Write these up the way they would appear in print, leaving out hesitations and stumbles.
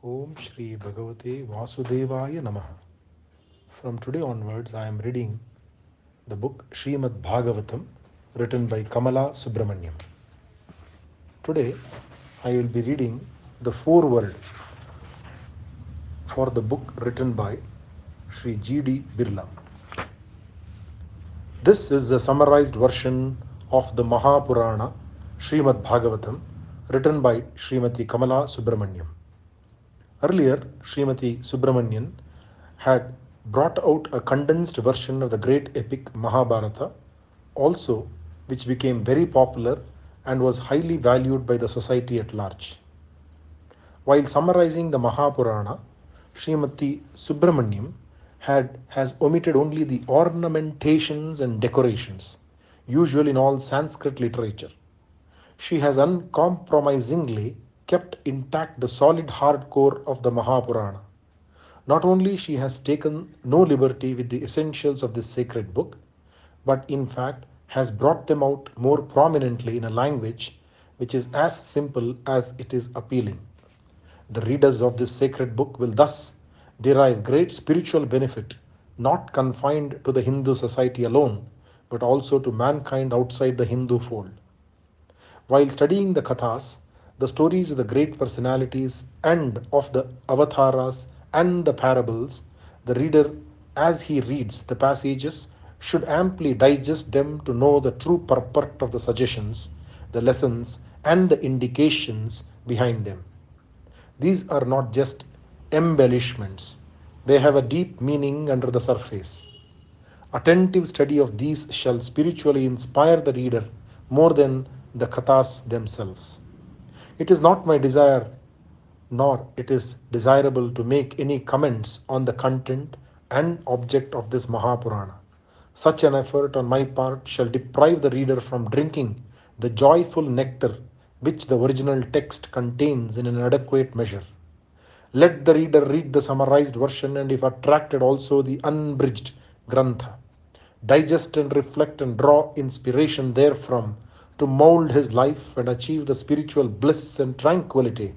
Om Shri Bhagavate Vasudevaya Namaha. From today onwards, I am reading the book Shrimadbhaagavatha, written by Kamala Subramaniam. Today, I will be reading the foreword for the book written by Sri G.D. Birla. This is a summarized version of the Mahapurana Shrimadbhaagavatam, written by Srimati Kamala Subramaniam. Earlier, Srimati Subramanian had brought out a condensed version of the great epic Mahabharata, also which became very popular and was highly valued by the society at large. While summarizing the Mahapurana, Srimati Subramaniam has omitted only the ornamentations and decorations, usual in all Sanskrit literature. She has uncompromisingly kept intact the solid hard core of the Mahapurana. Not only she has taken no liberty with the essentials of this sacred book, but in fact has brought them out more prominently in a language which is as simple as it is appealing. The readers of this sacred book will thus derive great spiritual benefit, not confined to the Hindu society alone, but also to mankind outside the Hindu fold. While studying the Kathas, the stories of the great personalities and of the avatars and the parables, the reader, as he reads the passages, should amply digest them to know the true purport of the suggestions, the lessons, and the indications behind them. These are not just embellishments, they have a deep meaning under the surface. Attentive study of these shall spiritually inspire the reader more than the Kathas themselves. It is not my desire, nor it is desirable to make any comments on the content and object of this Mahapurana. Such an effort on my part shall deprive the reader from drinking the joyful nectar which the original text contains in an adequate measure. Let the reader read the summarized version and, if attracted, also the unbridged Grantha. Digest and reflect and draw inspiration therefrom to mould his life and achieve the spiritual bliss and tranquility,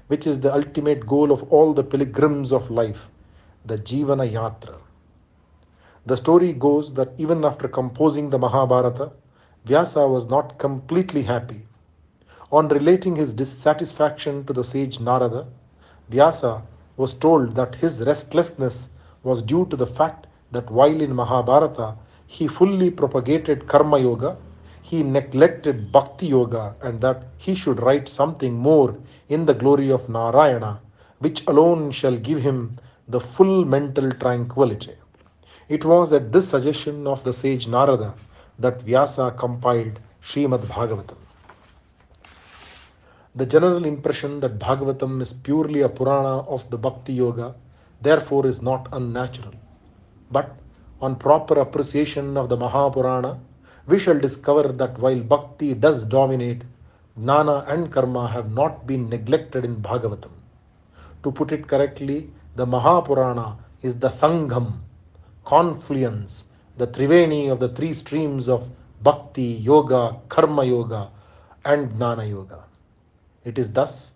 which is the ultimate goal of all the pilgrims of life, the Jivana Yatra. The story goes that even after composing the Mahabharata, Vyasa was not completely happy. On relating his dissatisfaction to the sage Narada, Vyasa was told that his restlessness was due to the fact that while in Mahabharata he fully propagated Karma Yoga, he neglected Bhakti Yoga, and that he should write something more in the glory of Narayana, which alone shall give him the full mental tranquility. It was at this suggestion of the sage Narada that Vyasa compiled Shrimadbhaagavatha. The general impression that Bhagavatam is purely a Purana of the Bhakti Yoga therefore is not unnatural. But on proper appreciation of the Mahapurana, we shall discover that while Bhakti does dominate, Jnana and Karma have not been neglected in Bhagavatam. To put it correctly, the Mahapurana is the Sangham, confluence, the Triveni of the three streams of Bhakti, Yoga, Karma Yoga, and Jnana Yoga. It is thus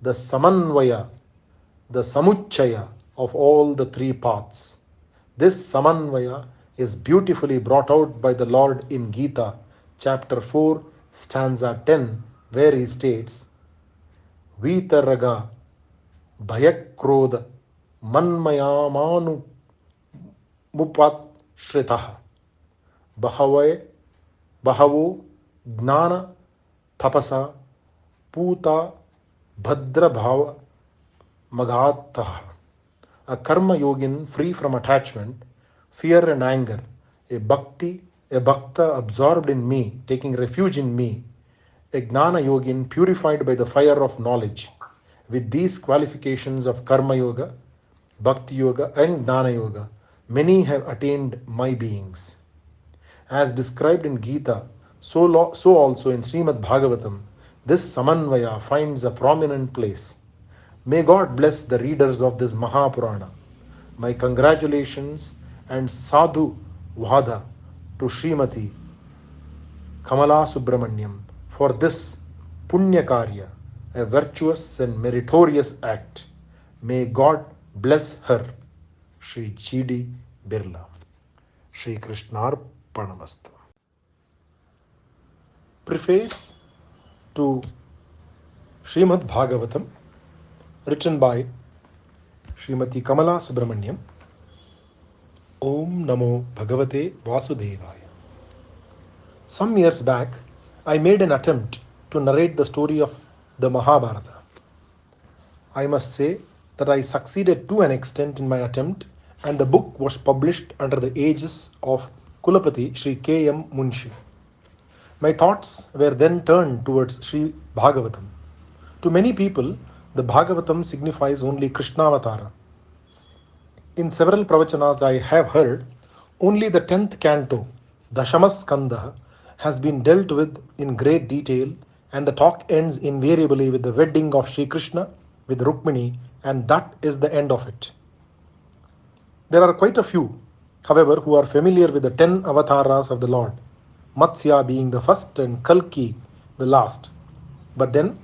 the Samanvaya, the Samuchaya of all the three paths. This Samanvaya is beautifully brought out by the Lord in Gita, chapter 4, stanza 10, where he states, Vitaraga Bhayakroda Manmayamanu Mupat Shritaha Bahavo Gnana Tapasa Puta Bhadra Bhava Magataha. A karma yogin free from attachment, fear and anger, a bhakta absorbed in me, taking refuge in me, a gnana yogin purified by the fire of knowledge. With these qualifications of karma yoga, bhakti yoga and gnana yoga, many have attained my beings. As described in Gita, so also in Srimad Bhagavatam, this Samanvaya finds a prominent place. May God bless the readers of this Mahapurana. My congratulations and sadhu vada to Srimati Kamala Subramaniam for this Punya Karya, a virtuous and meritorious act. May God bless her. Shri Chidi Birla. Shri Krishnarpanamastu. Preface to Shrimadbhaagavatham, written by Srimati Kamala Subramaniam. Om Namo Bhagavate Vasudevaya. Some years back, I made an attempt to narrate the story of the Mahabharata. I must say that I succeeded to an extent in my attempt, and the book was published under the aegis of Kulapati Sri K.M. Munshi. My thoughts were then turned towards Sri Bhagavatam. To many people, the Bhagavatam signifies only Krishnavatara. In several pravachanas I have heard, only the 10th canto, Dashamaskandha, has been dealt with in great detail, and the talk ends invariably with the wedding of Sri Krishna with Rukmini, and that is the end of it. There are quite a few, however, who are familiar with the 10 avatars of the Lord, Matsya being the first and Kalki the last. But then,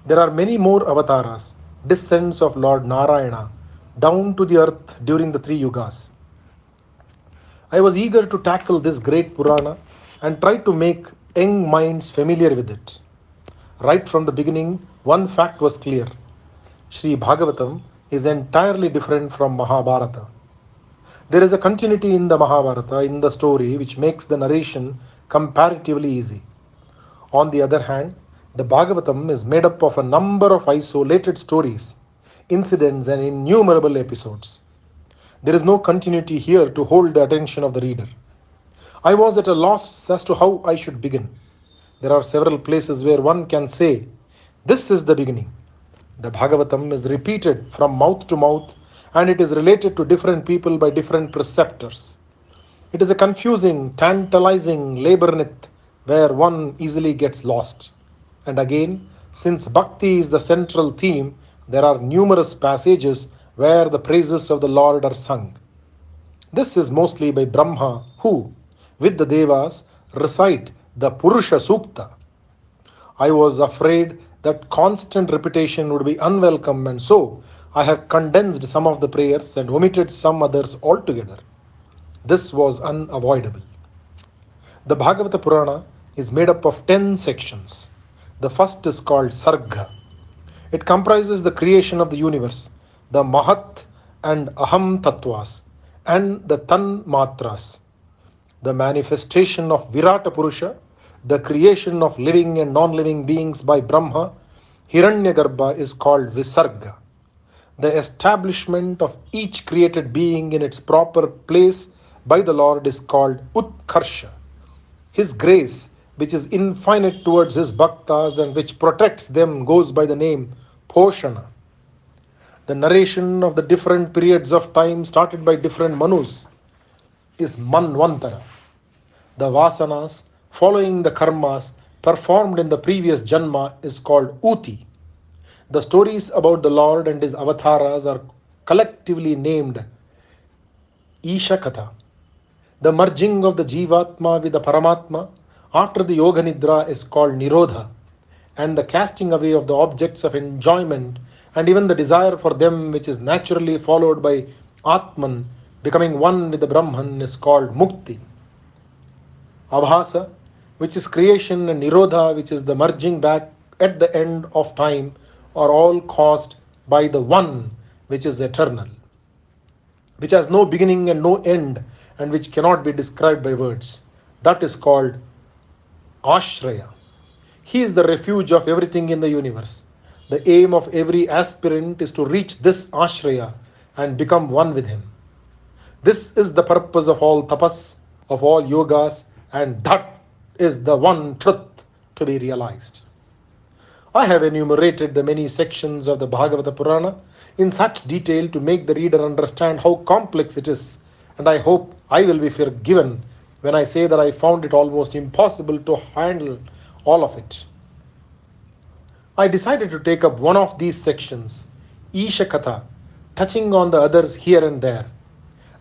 there are many more avatars, descents of Lord Narayana, down to the earth during the 3 yugas. I was eager to tackle this great Purana and try to make young minds familiar with it. Right from the beginning, one fact was clear. Sri Bhagavatam is entirely different from Mahabharata. There is a continuity in the Mahabharata, in the story, which makes the narration comparatively easy. On the other hand, the Bhagavatam is made up of a number of isolated stories, incidents, and innumerable episodes. There is no continuity here to hold the attention of the reader. I was at a loss as to how I should begin. There are several places where one can say, this is the beginning. The Bhagavatam is repeated from mouth to mouth, and it is related to different people by different preceptors. It is a confusing, tantalizing labyrinth where one easily gets lost. And again, since Bhakti is the central theme, there are numerous passages where the praises of the Lord are sung. This is mostly by Brahma, who, with the Devas, recite the Purusha Sukta. I was afraid that constant repetition would be unwelcome, and so I have condensed some of the prayers and omitted some others altogether. This was unavoidable. The Bhagavata Purana is made up of 10 sections. The first is called Sarga. It comprises the creation of the universe, the Mahat and Aham Tattvas, and the Tan Matras, the manifestation of Virata Purusha, the creation of living and non-living beings by Brahma. Hiranyagarbha is called Visarga. The establishment of each created being in its proper place by the Lord is called Utkarsha. His grace, which is infinite towards his bhaktas and which protects them, goes by the name Poshana. The narration of the different periods of time started by different Manus is Manvantara. The Vasanas, following the karmas performed in the previous Janma, is called Uti. The stories about the Lord and his avatars are collectively named Ishakatha. The merging of the Jivatma with the Paramatma after the Yoga Nidra is called Nirodha, and the casting away of the objects of enjoyment and even the desire for them, which is naturally followed by Atman becoming one with the Brahman, is called Mukti. Abhasa, which is creation, and Nirodha, which is the merging back at the end of time, are all caused by the One, which is eternal, which has no beginning and no end, and which cannot be described by words. That is called Ashraya. He is the refuge of everything in the universe. The aim of every aspirant is to reach this Ashraya and become one with him. This is the purpose of all tapas, of all yogas, and that is the one truth to be realized. I have enumerated the many sections of the Bhagavata Purana in such detail to make the reader understand how complex it is, and I hope I will be forgiven when I say that I found it almost impossible to handle all of it. I decided to take up one of these sections, Ishakatha, touching on the others here and there.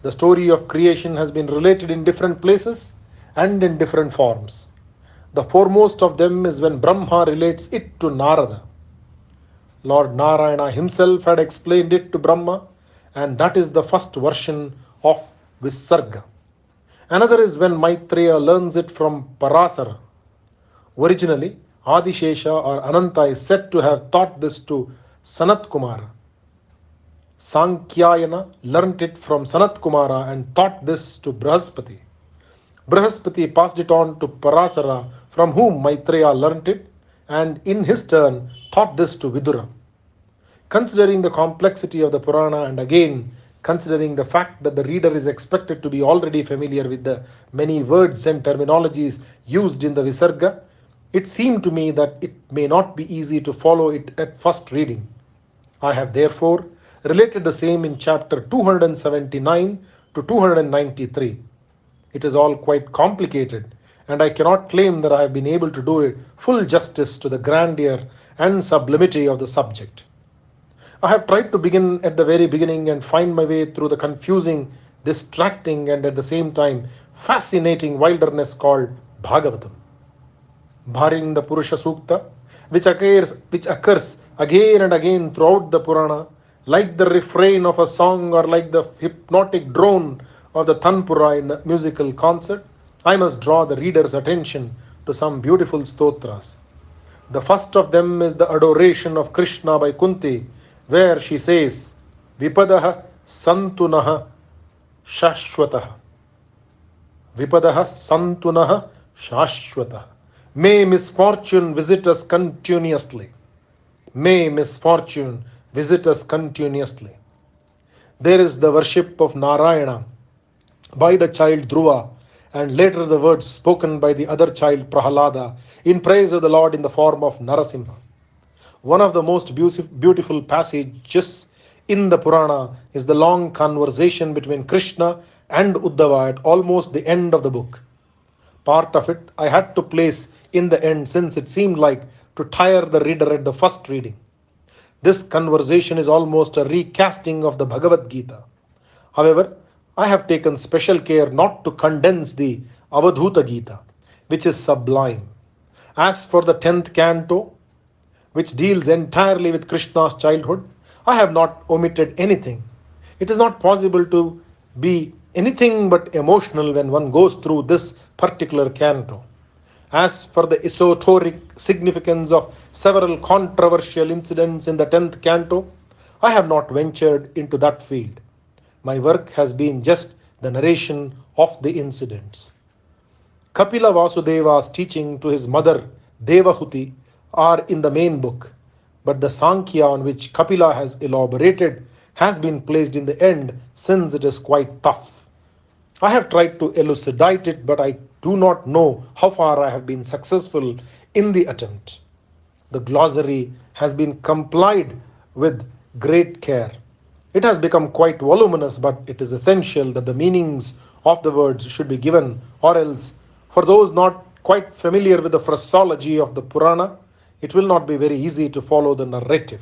The story of creation has been related in different places and in different forms. The foremost of them is when Brahma relates it to Narada. Lord Narayana himself had explained it to Brahma, and that is the first version of Visarga. Another is when Maitreya learns it from Parasara. Originally, Adishesha or Ananta is said to have taught this to Sanat Kumara. Sankyayana learnt it from Sanat Kumara and taught this to Brahaspati. Brahaspati passed it on to Parasara, from whom Maitreya learnt it, and in his turn taught this to Vidura. Considering the complexity of the Purana, and again considering the fact that the reader is expected to be already familiar with the many words and terminologies used in the Visarga, it seemed to me that it may not be easy to follow it at first reading. I have therefore related the same in chapter 279 to 293. It is all quite complicated, and I cannot claim that I have been able to do it full justice to the grandeur and sublimity of the subject. I have tried to begin at the very beginning and find my way through the confusing, distracting, and at the same time fascinating wilderness called Bhagavatam. Barring the Purusha Sukta, which occurs again and again throughout the Purana, like the refrain of a song or like the hypnotic drone of the Tanpura in the musical concert, I must draw the reader's attention to some beautiful stotras. The first of them is the adoration of Krishna by Kunti, where she says, Vipadaha Santunaha Shashwataha. Vipadaha Santunaha Shashwataha. May misfortune visit us continuously. May misfortune visit us continuously. There is the worship of Narayana by the child Dhruva, and later the words spoken by the other child Prahalada in praise of the Lord in the form of Narasimha. One of the most beautiful passages in the Purana is the long conversation between Krishna and Uddhava at almost the end of the book. Part of it I had to place in the end, since it seemed like to tire the reader at the first reading. This conversation is almost a recasting of the Bhagavad Gita. However, I have taken special care not to condense the Avadhuta Gita, which is sublime. As for the 10th canto, which deals entirely with Krishna's childhood, I have not omitted anything. It is not possible to be anything but emotional when one goes through this particular canto. As for the esoteric significance of several controversial incidents in the 10th canto, I have not ventured into that field. My work has been just the narration of the incidents. Kapila Vasudeva's teaching to his mother Devahuti are in the main book, but the Sankhya on which Kapila has elaborated has been placed in the end, since it is quite tough. I have tried to elucidate it, but I do not know how far I have been successful in the attempt. The glossary has been complied with great care. It has become quite voluminous, but it is essential that the meanings of the words should be given, or else, for those not quite familiar with the phraseology of the Purana, it will not be very easy to follow the narrative.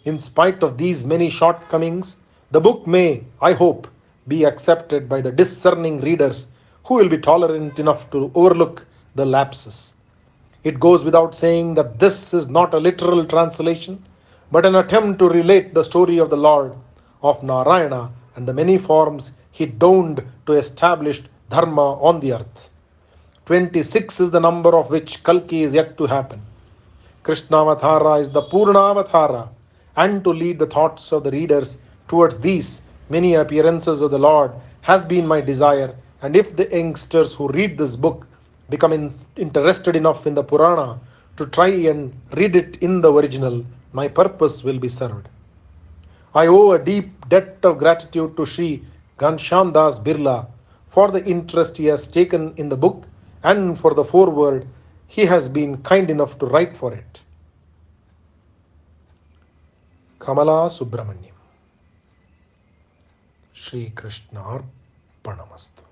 In spite of these many shortcomings, the book may, I hope, be accepted by the discerning readers who will be tolerant enough to overlook the lapses. It goes without saying that this is not a literal translation, but an attempt to relate the story of the Lord of Narayana and the many forms he donned to establish dharma on the earth. 26 is the number of which Kalki is yet to happen. Krishnavatara is the Purnavatara, and to lead the thoughts of the readers towards these many appearances of the Lord has been my desire, and if the youngsters who read this book become interested enough in the Purana to try and read it in the original, my purpose will be served. I owe a deep debt of gratitude to Sri Ghanshyam Das Birla for the interest he has taken in the book and for the foreword he has been kind enough to write for it. Kamala Subramaniam. Shri Krishna Arpanamastu.